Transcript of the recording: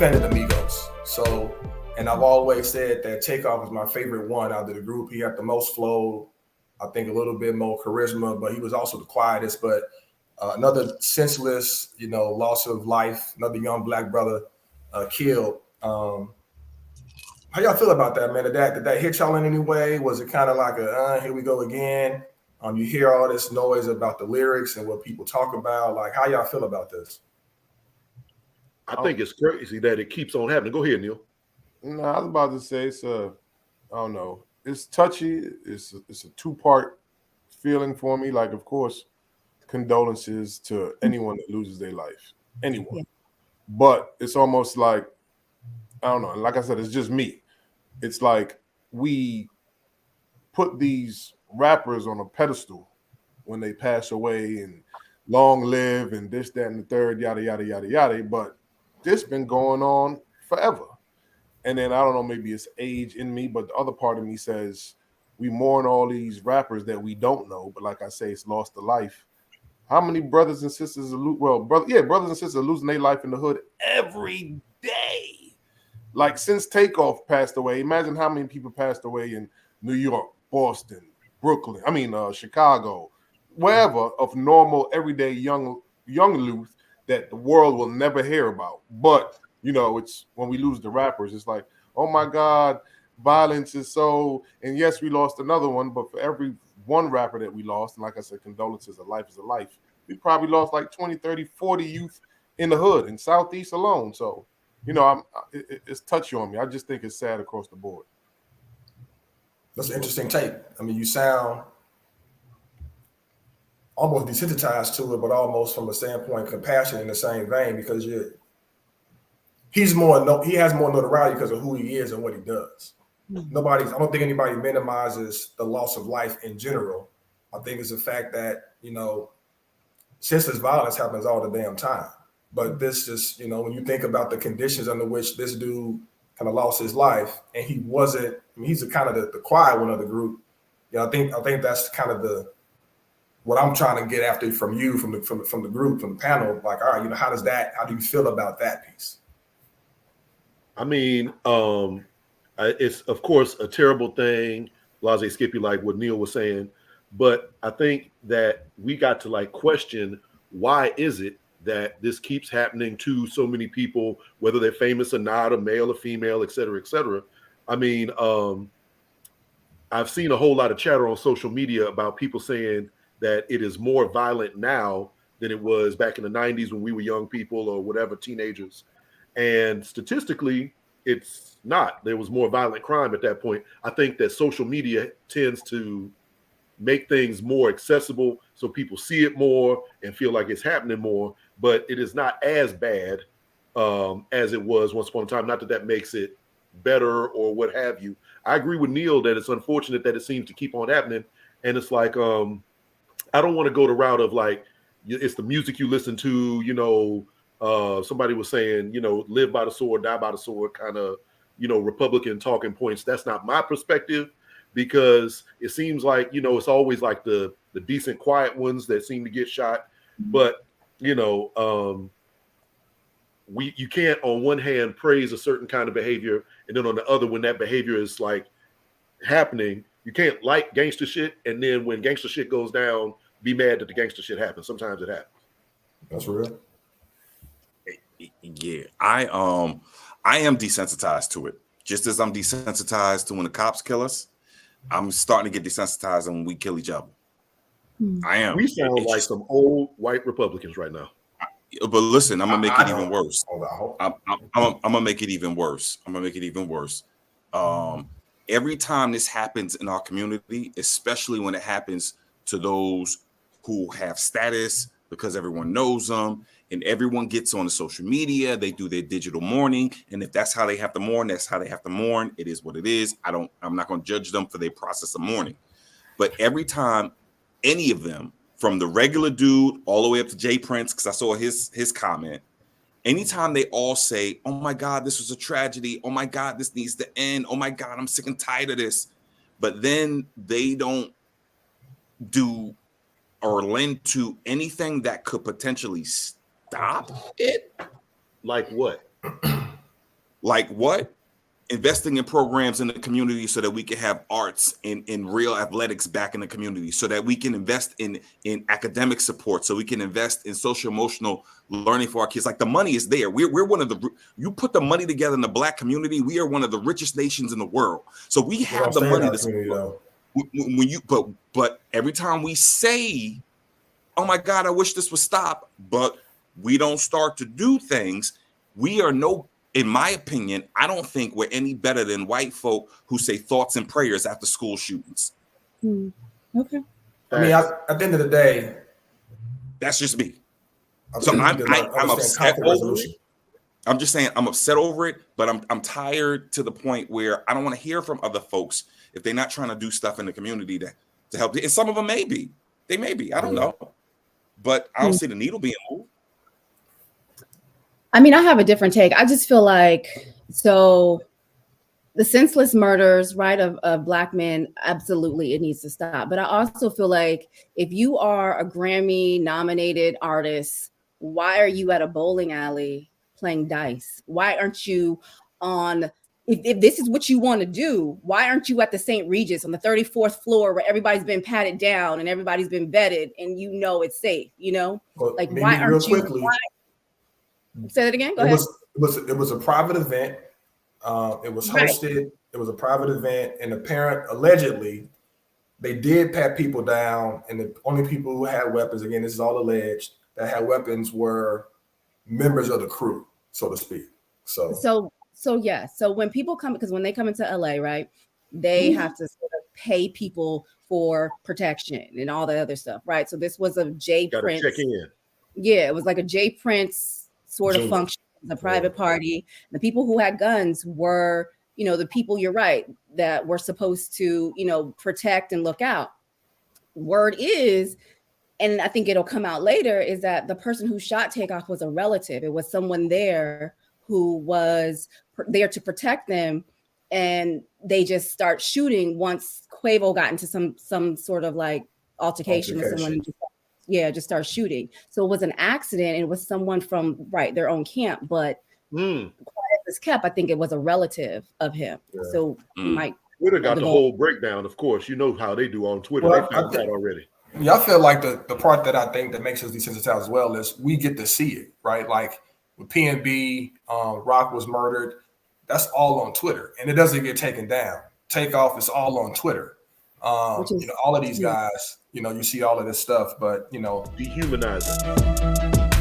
fan of the Migos. So, and I've always said that Takeoff was my favorite one out of the group. He had the most flow, I think a little bit more charisma, but he was also the quietest. But another senseless, loss of life, another young black brother killed. How y'all feel about that, man? Did that hit y'all in any way? Was it kind of like here we go again? You hear all this noise about the lyrics and what people talk about. Like, how y'all feel about this? I think it's crazy that it keeps on happening. Go ahead, Neil. No, I was about to say I don't know. It's touchy. It's a two-part feeling for me. Like, of course, condolences to anyone that loses their life. Anyone. Yeah. But it's almost like, I don't know. Like I said, it's just me. It's like we put these rappers on a pedestal when they pass away and long live and this, that, and the third, yada, yada, yada, yada. But this been going on forever. And then I don't know, maybe it's age in me, but the other part of me says we mourn all these rappers that we don't know. But like I say, it's lost a life. How many brothers and sisters brothers and sisters are losing their life in the hood every day? Like since Takeoff passed away, imagine how many people passed away in New York, Boston, Brooklyn, Chicago, wherever, of normal, everyday young youth that the world will never hear about. But, it's when we lose the rappers, it's like, oh my God, violence is so, and yes, we lost another one, but for every one rapper that we lost, and like I said, condolences, a life is a life, we probably lost like 20, 30, 40 youth in the hood, in Southeast alone. So, it's touchy on me. I just think it's sad across the board. That's an interesting take. I mean, you sound almost desensitized to it, but almost from a standpoint compassion in the same vein, because he has more notoriety because of who he is and what he does. I don't think anybody minimizes the loss of life in general. I think it's the fact that, senseless violence happens all the damn time. But this just, when you think about the conditions under which this dude kind of lost his life, and he wasn't, he's the kind of the quiet one of the group. I think that's kind of what I'm trying to get after from you, from the group, from the panel. Like, all right, how do you feel about that piece? I mean, it's of course a terrible thing, Blase Skippy, like what Neil was saying, but I think that we got to question, why is it that this keeps happening to so many people, whether they're famous or not, or male or female, et cetera, et cetera. I mean, I've seen a whole lot of chatter on social media about people saying that it is more violent now than it was back in the 90s when we were young people or whatever, teenagers. And statistically, it's not. There was more violent crime at that point. I think that social media tends to make things more accessible so people see it more and feel like it's happening more, but it is not as bad as it was once upon a time. Not that makes it better or what have you. I agree with Neil that it's unfortunate that it seems to keep on happening. And it's like, I don't want to go the route of it's the music you listen to, somebody was saying, live by the sword, die by the sword, kind of, Republican talking points. That's not my perspective, because it seems like, it's always like the decent, quiet ones that seem to get shot. But, you can't on one hand praise a certain kind of behavior, and then on the other, when that behavior is happening, you can't like gangster shit, and then when gangster shit goes down, be mad that the gangster shit happens. Sometimes it happens. That's real. Yeah, I am desensitized to it. Just as I'm desensitized to when the cops kill us, I'm starting to get desensitized when we kill each other. I am. We sound like some old white Republicans right now. But listen, I'm gonna make it even worse. I'm gonna make it even worse. I'm gonna make it even worse. Every time this happens in our community, especially when it happens to those who have status, because everyone knows them and everyone gets on the social media, they do their digital mourning. And if that's how they have to mourn, that's how they have to mourn. It is what it is. I'm not going to judge them for their process of mourning. But every time any of them, from the regular dude all the way up to Jay Prince, because I saw his comment, anytime they all say, oh my God, this was a tragedy. Oh my God, this needs to end. Oh my God, I'm sick and tired of this. But then they don't do or lend to anything that could potentially stop it. Like what? Like what? Investing in programs in the community so that we can have arts and real athletics back in the community, so that we can invest in academic support, so we can invest in social emotional learning for our kids. Like the money is there. We're one of the, you put the money together in the Black community, we are one of the richest nations in the world. So we have the money to support. When you but every time we say, oh my God, I wish this would stop, but we don't start to do things, we are in my opinion, I don't think we're any better than white folk who say thoughts and prayers after school shootings. Okay. I mean, at the end of the day, that's just me. So I'm upset over it. I'm just saying I'm upset over it, but I'm tired to the point where I don't want to hear from other folks if they're not trying to do stuff in the community to help. And some of them may be. They may be. I don't know. But I don't see the needle being moved. I mean, I have a different take. I just feel like, so the senseless murders, right, of Black men, absolutely, it needs to stop. But I also feel like if you are a Grammy-nominated artist, why are you at a bowling alley playing dice? Why aren't you on, if this is what you want to do, why aren't you at the St. Regis on the 34th floor where everybody's been patted down and everybody's been vetted and you know it's safe, you know? Well, like, why aren't you? Say that again. Go ahead. It was a private event. It was hosted. Right. It was a private event, and allegedly, they did pat people down, and the only people who had weapons, again, this is all alleged, that had weapons were members of the crew, so to speak. So yeah. So when people come, because when they come into LA, right, they have to sort of pay people for protection and all that other stuff, right? So this was a J Prince. Check in. Yeah, it was like a J Prince sort of function, a private party. The people who had guns were, you know, the people, you're right, that were supposed to, you know, protect and look out. Word is, and I think it'll come out later, is that the person who shot Takeoff was a relative. It was someone there who was there to protect them. And they just start shooting once Quavo got into some sort of like altercation with someone. Just start shooting. So it was an accident, and it was someone from their own camp, but quiet as kept, I think it was a relative of him. Yeah. So Twitter got the whole breakdown, of course. You know how they do on Twitter. Well, they found that already. Yeah, I feel like the part that I think that makes us desensitized as well is we get to see it, right? Like when PNB, Rock was murdered, that's all on Twitter, and it doesn't get taken down. Takeoff is all on Twitter. You know, all of these guys, you know, you see all of this stuff, but, you know, dehumanizing.